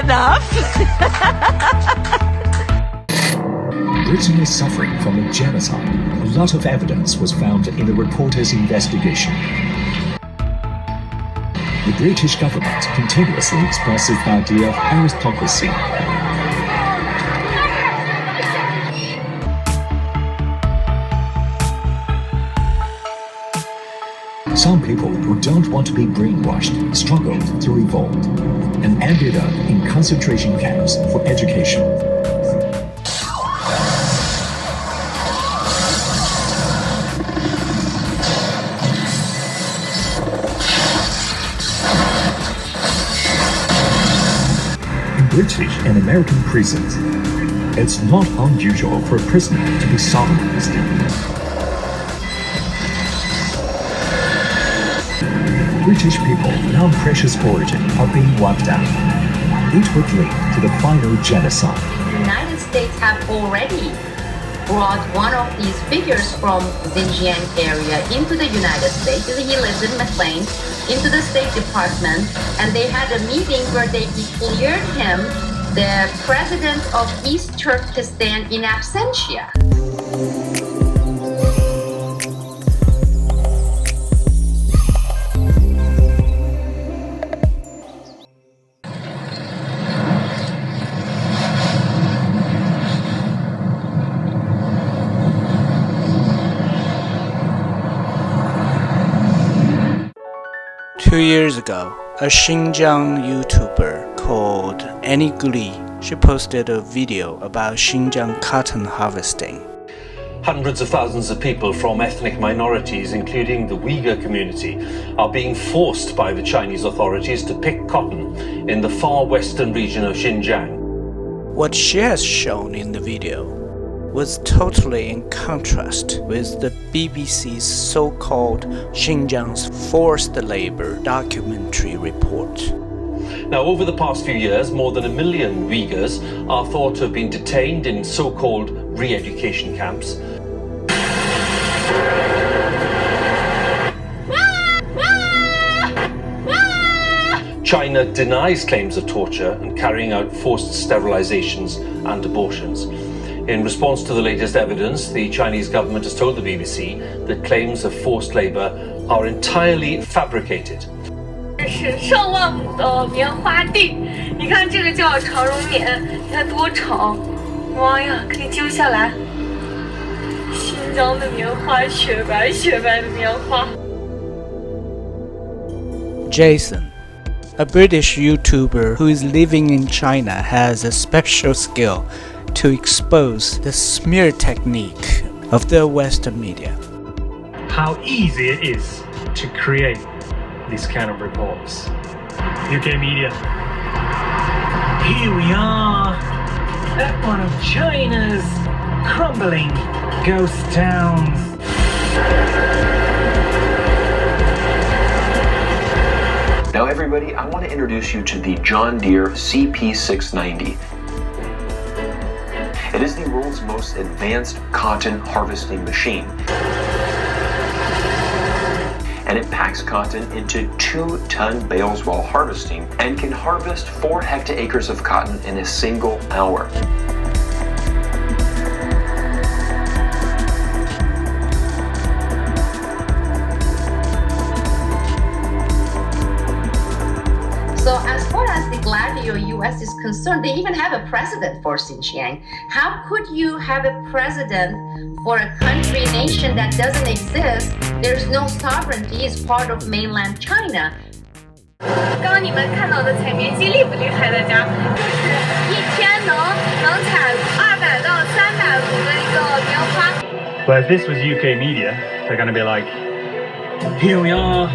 enough. Britain is suffering from a genocide. A lot of evidence was found in the reporter's investigation. The British government continuously expresses the idea of aristocracy. Some people who don't want to be brainwashed struggled to revolt and ended up in concentration camps for education. British and American prisons, it's not unusual for a prisoner to be sodomized. British people of non-precious origin are being wiped out. It would lead to the final genocide. The United States have already brought one of these figures from Xinjiang area into the United States. He lives in McLean, into the State Department, and they had a meeting where they declared him the president of East Turkestan in absentia. Two years ago, a Xinjiang YouTuber called Annie Glee, she posted a video about Xinjiang cotton harvesting. Hundreds of thousands of people from ethnic minorities, including the Uygur community, are being forced by the Chinese authorities to pick cotton in the far western region of Xinjiang. What she has shown in the video was totally in contrast with the BBC's so-called Xinjiang's Forced Labour documentary report. Now, over the past few years, more than 1 million Uyghurs are thought to have been detained in so-called re-education camps. China denies claims of torture and carrying out forced sterilizations and abortions. In response to the latest evidence, the Chinese government has told the BBC that claims of forced labour are entirely fabricated. 这是上万亩的棉花地，你看这个叫长绒棉，你看多长，妈呀，可以揪下来。新疆的棉花，雪白雪白的棉花。Jason, a British YouTuber who is living in China, has a special skill to expose the smear technique of the Western media. How easy it is to create these kind of reports. UK media. Here we are at one of China's crumbling ghost towns. Now everybody, I want to introduce you to the John Deere CP690. It is the world's most advanced cotton harvesting machine. And it packs cotton into 2-ton bales while harvesting and can harvest 4 hectares of cotton in a single hour. So as far as the Gladio US is concerned, they even have a president for Xinjiang. How could you have a president for a country, nation that doesn't exist? There's no sovereignty, it's part of mainland China. 刚刚你们看到的采棉机厉不厉害？大家就是一天能采200到300亩的一个棉花。But if this was UK media, they're going to be like, here we are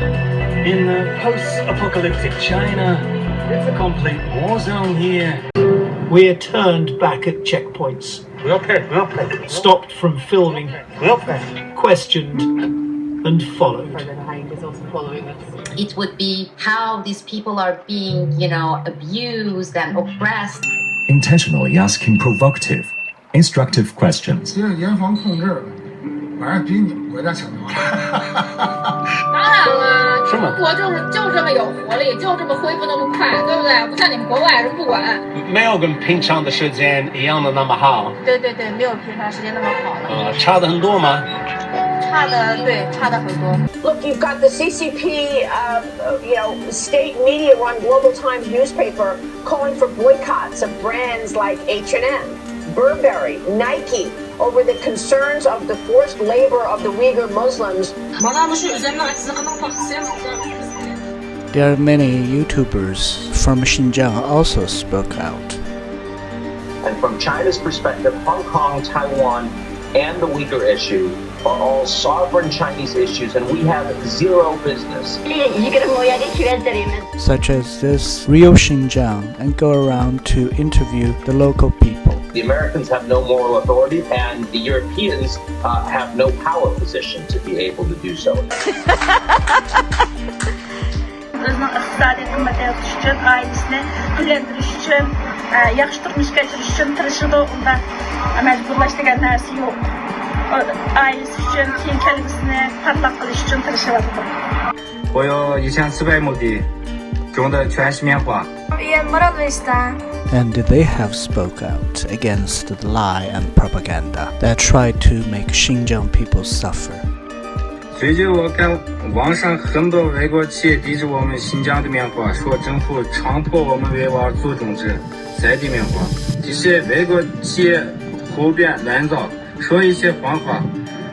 in the post-apocalyptic China. It's a complete war zone here. We're turned back at checkpoints. Well played. Stopped from filming. Well played. Questioned and followed. It would be how these people are being, abused and oppressed. Intentionally asking provocative, instructive questions. 严防控制，反正比你们国家强多了。当然了，是吗？中国就这么有活力，就这么恢复那么快，对不对？不像你们国外人不管。没有跟平常的时间一样的那么好。对，没有平常时间那么好了。差的很多吗？差的很多。Look, you've got the CCP, state media-run Global Times newspaper calling for boycotts of brands like H&M, Burberry, Nike, over the concerns of the forced labor of the Uyghur Muslims. There are many YouTubers from Xinjiang also spoke out. And from China's perspective, Hong Kong, Taiwan, and the Uyghur issue are all sovereign Chinese issues, and we have zero business. Such as this Real Xinjiang, and go around to interview the local people. The Americans have no moral authority, and the Europeans have no power position to be able to do so. Özünün iqtisadiyyatını məhdəf üçün, ailəsini güllendiriş üçün, yaxşı turmuş keçiriş üçün tırışıdı, onda məcburlaşdırgan nəsi yox. Ailesi üçün, keyin kəlbisini patlaq qilish üçün tırışıvadı. 我有一项失败目的，种的全是棉花。 And they have spoke out against the lie and propaganda that tried to make Xinjiang people suffer. 最近我看网上很多外国企业抵制我们新疆的棉花，说政府强迫我们维吾尔族种植在地棉花。这些外国企业胡编乱造，说一些谎话，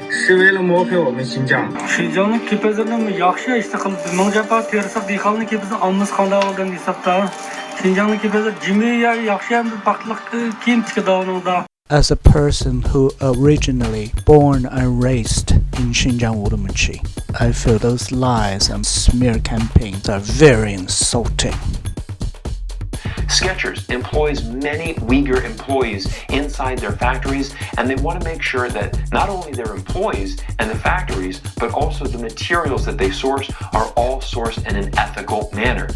是为了抹黑我们新疆。 Şinjan'ın kepezlerinin yaxşı işte kılıp mıncapa tersak diyhalını kepezin almış kanda olduğunu hesapta. Şinjan'ın kepezler cimi yer yaxşı hem bir baklık kim tiki dağınında. As a person who originally born and raised in Xinjiang Urumqi, I feel those lies and smear campaigns are very insulting. Skechers employs many Uyghur employees inside their factories, and they want to make sure that not only their employees and the factories, but also the materials that they source are all sourced in an ethical manner.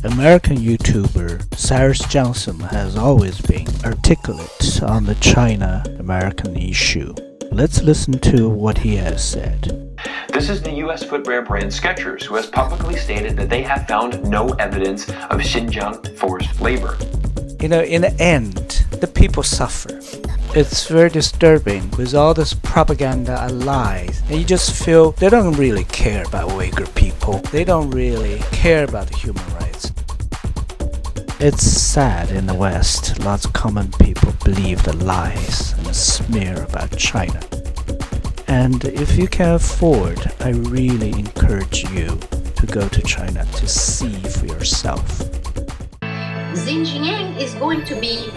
American YouTuber Cyrus Johnson has always been articulate on the China-American issue. Let's listen to what he has said. This is the U.S. footwear brand Skechers, who has publicly stated that they have found no evidence of Xinjiang forced labor. You know, in the end, the people suffer. It's very disturbing with all this propaganda and lies, and you just feel they don't really care about Uyghur people. They don't really care about the human rights. It's sad in the West, lots of common people believe the lies and the smear about China. And if you can afford, I really encourage you to go to China to see for yourself. Xinjiang is going to be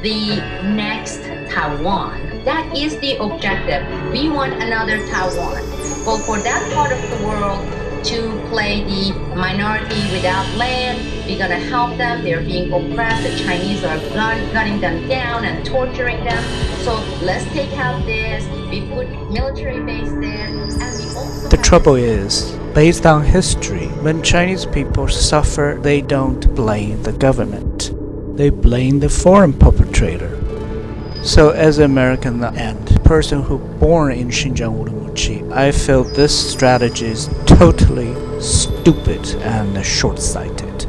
the next Taiwan. That is the objective. We want another Taiwan. Well, for that part of the world to play the minority without land, we're going to help them. They're being oppressed. The Chinese are gunning them down and torturing them. So let's take out this. We put military base there. And we also the trouble is, based on history, when Chinese people suffer, they don't blame the government. They blame the foreign perpetrator. So as an American and person who born in Xinjiang Urumqi, I feel this strategy is totally stupid and short-sighted.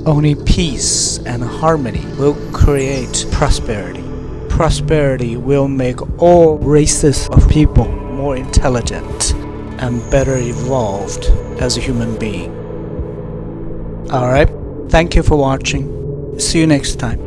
Only peace and harmony will create prosperity. Prosperity will make all races of people more intelligent and better evolved as a human being. Alright, thank you for watching. See you next time.